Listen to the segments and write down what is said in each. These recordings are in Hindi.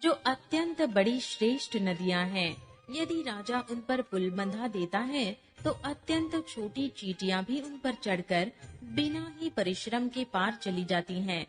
जो अत्यंत बड़ी श्रेष्ठ नदियां हैं। यदि राजा उन पर पुल बंधा देता है तो अत्यंत छोटी चींटियां भी उन पर चढ़कर बिना ही परिश्रम के पार चली जाती हैं।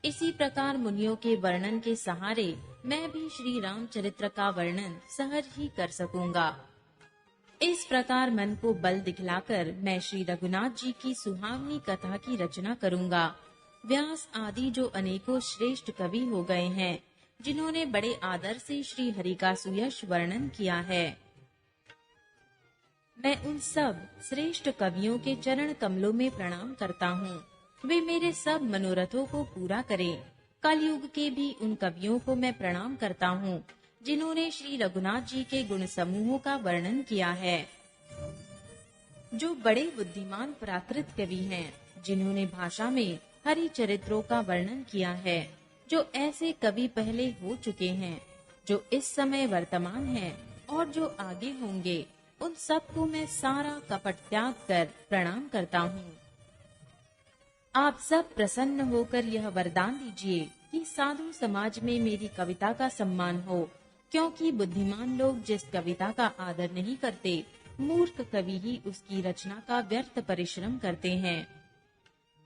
इसी प्रकार मुनियों के वर्णन के सहारे मैं भी श्री रामचरित्र का वर्णन सहज ही कर सकूंगा। इस प्रकार मन को बल दिखलाकर मैं श्री रघुनाथ जी की सुहावनी कथा की रचना करूंगा। व्यास आदि जो अनेकों श्रेष्ठ कवि हो गए हैं, जिन्होंने बड़े आदर से श्री हरि का सुयश वर्णन किया है, मैं उन सब श्रेष्ठ कवियों के चरण कमलों में प्रणाम करता हूँ। वे मेरे सब मनोरथों को पूरा करें। कलयुग के भी उन कवियों को मैं प्रणाम करता हूँ, जिन्होंने श्री रघुनाथ जी के गुण समूहों का वर्णन किया है। जो बड़े बुद्धिमान प्राकृत कवि हैं, जिन्होंने भाषा में हरि चरित्रों का वर्णन किया है। जो ऐसे कवि पहले हो चुके हैं, जो इस समय वर्तमान हैं और जो आगे होंगे, उन सबको मैं सारा कपट त्याग कर प्रणाम करता हूँ। आप सब प्रसन्न होकर यह वरदान दीजिए कि साधु समाज में मेरी कविता का सम्मान हो, क्योंकि बुद्धिमान लोग जिस कविता का आदर नहीं करते, मूर्ख कवि ही उसकी रचना का व्यर्थ परिश्रम करते हैं।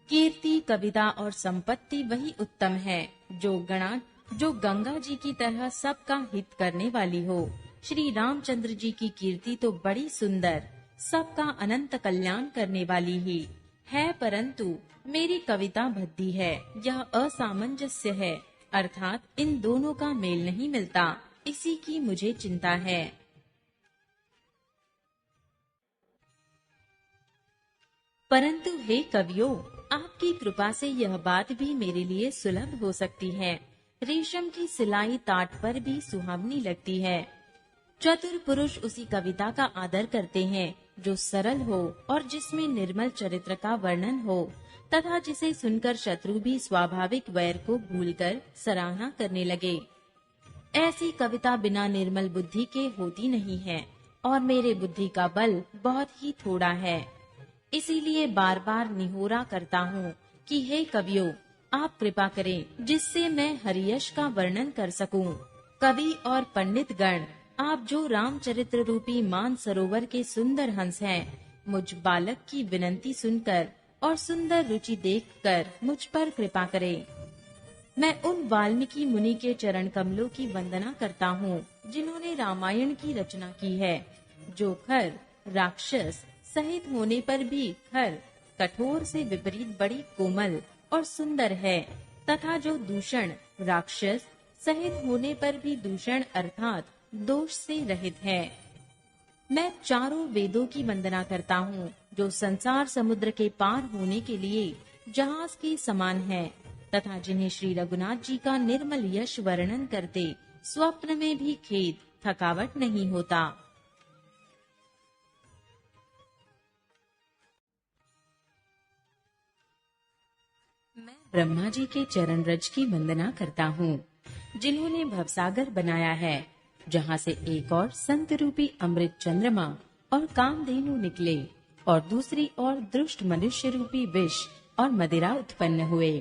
कीर्ति, कविता और संपत्ति वही उत्तम है जो गंगा जी की तरह सबका हित करने वाली हो। श्री रामचंद्र जी की कीर्ति तो बड़ी सुंदर, सबका अनंत कल्याण करने वाली ही है, परंतु मेरी कविता भद्दी है। यह असामंजस्य है, अर्थात इन दोनों का मेल नहीं मिलता। इसी की मुझे चिंता है। परंतु हे कवियों, आपकी कृपा से यह बात भी मेरे लिए सुलभ हो सकती है। रेशम की सिलाई ताट पर भी सुहावनी लगती है। चतुर पुरुष उसी कविता का आदर करते हैं जो सरल हो और जिसमें निर्मल चरित्र का वर्णन हो, तथा जिसे सुनकर शत्रु भी स्वाभाविक वैर को भूलकर सराहना करने लगे। ऐसी कविता बिना निर्मल बुद्धि के होती नहीं है, और मेरे बुद्धि का बल बहुत ही थोड़ा है। इसीलिए बार बार निहोरा करता हूँ कि हे कवियों, आप कृपा करें जिससे मैं हरियश का वर्णन कर सकूं। कवि और पंडित गण, आप जो रामचरित्र रूपी मान सरोवर के सुंदर हंस हैं, मुझ बालक की विनती सुनकर और सुंदर रुचि देखकर मुझ पर कृपा करें। मैं उन वाल्मीकि मुनि के चरण कमलों की वंदना करता हूँ, जिन्होंने रामायण की रचना की है। जो खर राक्षस सहित होने पर भी खर कठोर से विपरीत बड़ी कोमल और सुंदर है, तथा जो दूषण राक्षस सहित होने पर भी दूषण अर्थात दोष से रहित है। मैं चारों वेदों की वंदना करता हूँ, जो संसार समुद्र के पार होने के लिए जहाज के समान है, तथा जिन्हें श्री रघुनाथ जी का निर्मल यश वर्णन करते स्वप्न में भी खेद थकावट नहीं होता। मैं ब्रह्मा जी के चरण रज की वंदना करता हूँ, जिन्होंने भवसागर बनाया है, जहाँ से एक और संत रूपी अमृत चंद्रमा और कामधेनु निकले, और दूसरी ओर दुष्ट मनुष्य रूपी विष और मदिरा उत्पन्न हुए।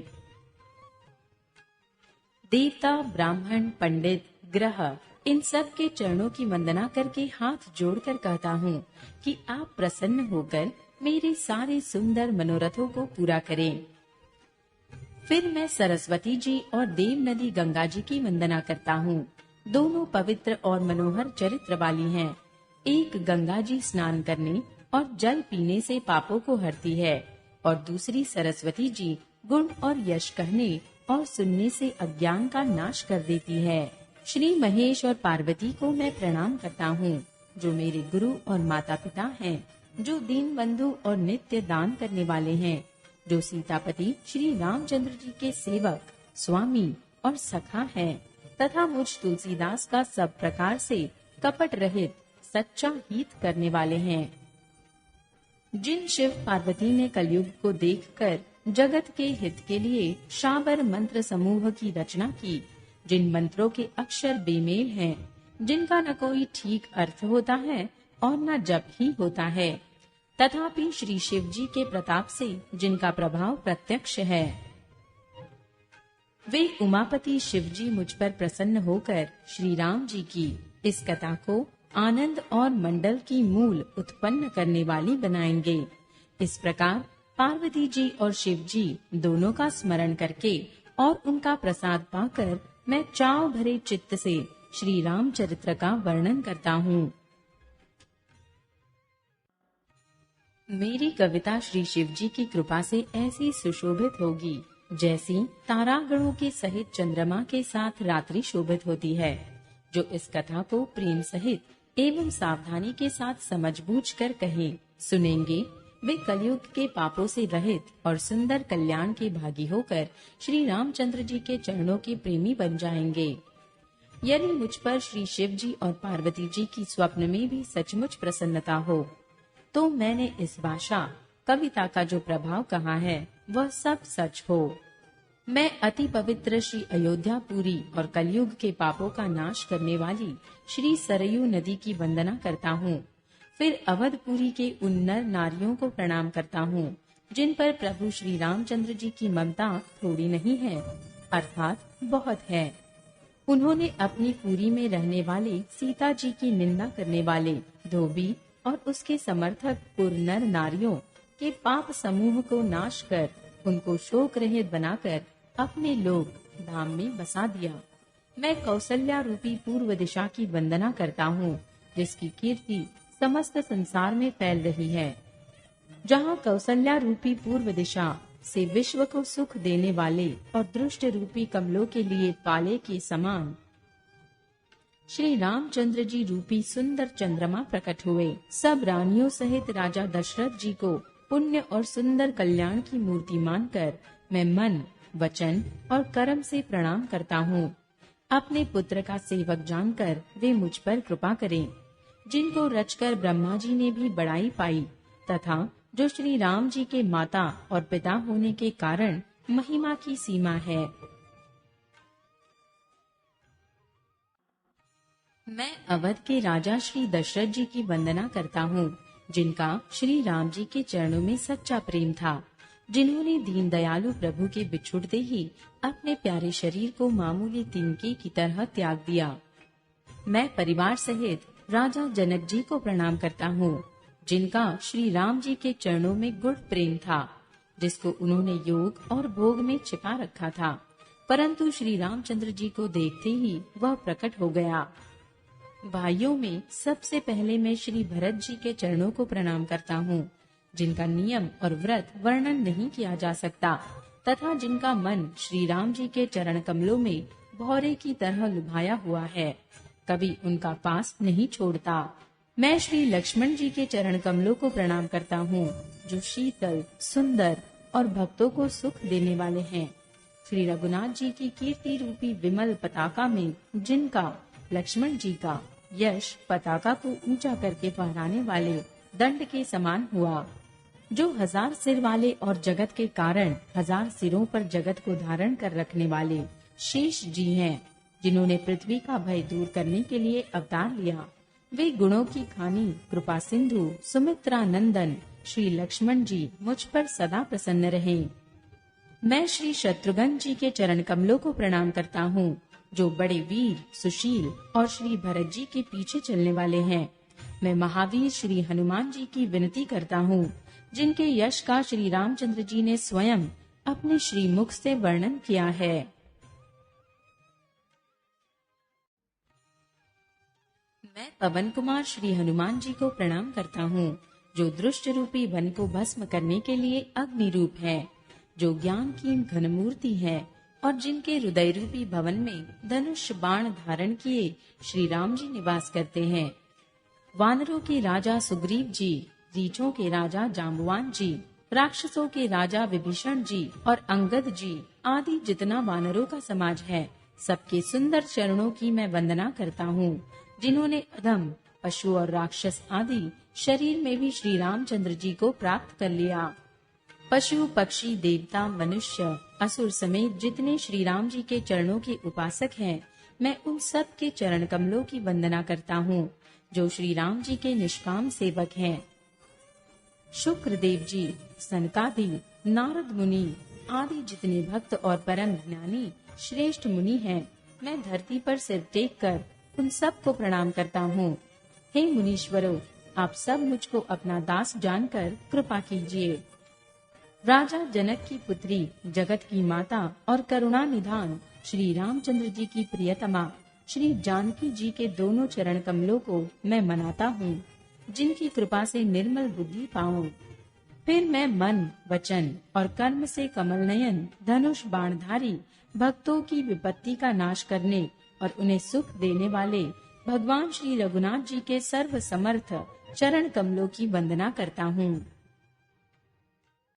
देवता, ब्राह्मण, पंडित, ग्रह, इन सब के चरणों की वंदना करके हाथ जोड़कर कहता हूँ कि आप प्रसन्न होकर मेरे सारे सुंदर मनोरथों को पूरा करें। फिर मैं सरस्वती जी और देव नदी गंगा जी की वंदना करता हूँ। दोनों पवित्र और मनोहर चरित्र वाली हैं। एक गंगा जी स्नान करने और जल पीने से पापों को हरती है, और दूसरी सरस्वती जी गुण और यश कहने और सुनने से अज्ञान का नाश कर देती है। श्री महेश और पार्वती को मैं प्रणाम करता हूँ, जो मेरे गुरु और माता पिता हैं, जो दीन बंधु और नित्य दान करने वाले हैं, जो सीतापति श्री रामचंद्र जी के सेवक, स्वामी और सखा हैं, तथा मुझ तुलसीदास का सब प्रकार से कपट रहित सच्चा हित करने वाले हैं। जिन शिव पार्वती ने कलयुग को देखकर जगत के हित के लिए शाबर मंत्र समूह की रचना की, जिन मंत्रों के अक्षर बेमेल हैं, जिनका न कोई ठीक अर्थ होता है और न जप ही होता है, तथापि श्री शिव जी के प्रताप से जिनका प्रभाव प्रत्यक्ष है, वे उमापति शिव जी मुझ पर प्रसन्न होकर श्री राम जी की इस कथा को आनंद और मंडल की मूल उत्पन्न करने वाली बनाएंगे। इस प्रकार पार्वती जी और शिव जी दोनों का स्मरण करके और उनका प्रसाद पाकर मैं चाव भरे चित्त से श्री राम चरित्र का वर्णन करता हूँ। मेरी कविता श्री शिव जी की कृपा से ऐसी सुशोभित होगी जैसी तारागणों के सहित चंद्रमा के साथ रात्रि शोभित होती है। जो इस कथा को प्रेम सहित एवं सावधानी के साथ समझ बूझ कर कहे सुनेंगे, वे कलयुग के पापों से रहित और सुंदर कल्याण के भागी होकर श्री रामचंद्र जी के चरणों के प्रेमी बन जाएंगे। यदि मुझ पर श्री शिव जी और पार्वती जी की स्वप्न में भी सचमुच प्रसन्नता हो, तो मैंने इस भाषा कविता का जो प्रभाव कहा है वह सब सच हो। मैं अति पवित्र श्री अयोध्यापुरी और कलयुग के पापों का नाश करने वाली श्री सरयू नदी की वंदना करता हूँ। फिर अवधपुरी के उन नर नारियों को प्रणाम करता हूँ जिन पर प्रभु श्री रामचंद्र जी की ममता थोड़ी नहीं है, अर्थात बहुत है। उन्होंने अपनी पुरी में रहने वाले सीता जी की निंदा करने वाले धोबी और उसके समर्थक पुर नर नारियों के पाप समूह को नाश कर उनको शोक रहित बनाकर अपने लोक धाम में बसा दिया। मैं कौसल्या रूपी पूर्व दिशा की वंदना करता हूँ जिसकी कीर्ति समस्त संसार में फैल रही है। जहाँ कौसल्या रूपी पूर्व दिशा से विश्व को सुख देने वाले और दृष्ट रूपी कमलों के लिए पाले के समान श्री रामचंद्र जी रूपी सुंदर चंद्रमा प्रकट हुए। सब रानियों सहित राजा दशरथ जी को पुण्य और सुंदर कल्याण की मूर्ति मानकर मैं मन, वचन और कर्म से प्रणाम करता हूँ। अपने पुत्र का सेवक जानकर वे मुझ पर कृपा करें, जिनको रचकर ब्रह्मा जी ने भी बड़ाई पाई तथा जो श्री राम जी के माता और पिता होने के कारण महिमा की सीमा है। मैं अवध के राजा श्री दशरथ जी की वंदना करता हूँ जिनका श्री राम जी के चरणों में सच्चा प्रेम था, जिन्होंने दीन दयालु प्रभु के बिछुड़ते ही अपने प्यारे शरीर को मामूली तिनके की तरह त्याग दिया। मैं परिवार सहित राजा जनक जी को प्रणाम करता हूँ जिनका श्री राम जी के चरणों में गुड़ प्रेम था, जिसको उन्होंने योग और भोग में छिपा रखा था, परंतु श्री रामचंद्र जी को देखते ही वह प्रकट हो गया। भाइयों में सबसे पहले मैं श्री भरत जी के चरणों को प्रणाम करता हूँ जिनका नियम और व्रत वर्णन नहीं किया जा सकता तथा जिनका मन श्री राम जी के चरण कमलों में भौरे की तरह लुभाया हुआ है, कभी उनका पास नहीं छोड़ता। मैं श्री लक्ष्मण जी के चरण कमलों को प्रणाम करता हूँ जो शीतल, सुंदर और भक्तों को सुख देने वाले हैं। श्री रघुनाथ जी की कीर्ति रूपी विमल पताका में जिनका लक्ष्मण जी का यश पताका को ऊंचा करके फहराने वाले दंड के समान हुआ, जो 1000 सिर वाले और जगत के कारण 1000 सिरों पर जगत को धारण कर रखने वाले शेष जी हैं, जिन्होंने पृथ्वी का भय दूर करने के लिए अवतार लिया। वे गुणों की खानी कृपा सिंधु सुमित्रा नंदन श्री लक्ष्मण जी मुझ पर सदा प्रसन्न रहे। मैं श्री शत्रुघ्न जी के चरण कमलों को प्रणाम करता हूँ जो बड़े वीर, सुशील और श्री भरत जी के पीछे चलने वाले हैं। मैं महावीर श्री हनुमान जी की विनती करता हूँ जिनके यश का श्री रामचंद्र जी ने स्वयं अपने श्री मुख से वर्णन किया है। मैं पवन कुमार श्री हनुमान जी को प्रणाम करता हूँ जो दुष्ट रूपी वन को भस्म करने के लिए अग्नि रूप है, जो ज्ञान की घनमूर्ति है और जिनके हृदय रूपी भवन में धनुष बाण धारण किए श्री राम जी निवास करते हैं। वानरों के राजा सुग्रीव जी, रीछों के राजा जाम्बुवान जी, राक्षसों के राजा विभीषण जी और अंगद जी आदि जितना वानरों का समाज है, सबके सुंदर चरणों की मैं वंदना करता हूँ, जिन्होंने अधम पशु और राक्षस आदि शरीर में भी श्री रामचंद्र जी को प्राप्त कर लिया। पशु, पक्षी, देवता, मनुष्य, असुर समेत जितने श्री राम जी के चरणों के उपासक हैं, मैं उन सब के चरण कमलों की वंदना करता हूँ जो श्री राम जी के निष्काम सेवक हैं। शुक्रदेव जी, सनकादि, नारद मुनि आदि जितने भक्त और परम ज्ञानी श्रेष्ठ मुनि हैं। मैं धरती पर सिर टेक कर उन सब को प्रणाम करता हूँ। हे मुनीश्वरों, आप सब मुझको अपना दास जानकर कृपा कीजिए। राजा जनक की पुत्री, जगत की माता और करुणा निधान श्री रामचंद्र जी की प्रियतमा श्री जानकी जी के दोनों चरण कमलों को मैं मनाता हूँ, जिनकी कृपा से निर्मल बुद्धि पाऊं। फिर मैं मन, वचन और कर्म से कमल नयन धनुष बाणधारी भक्तों की विपत्ति का नाश करने और उन्हें सुख देने वाले भगवान श्री रघुनाथ जी के सर्व समर्थ चरण कमलों की वंदना करता हूँ।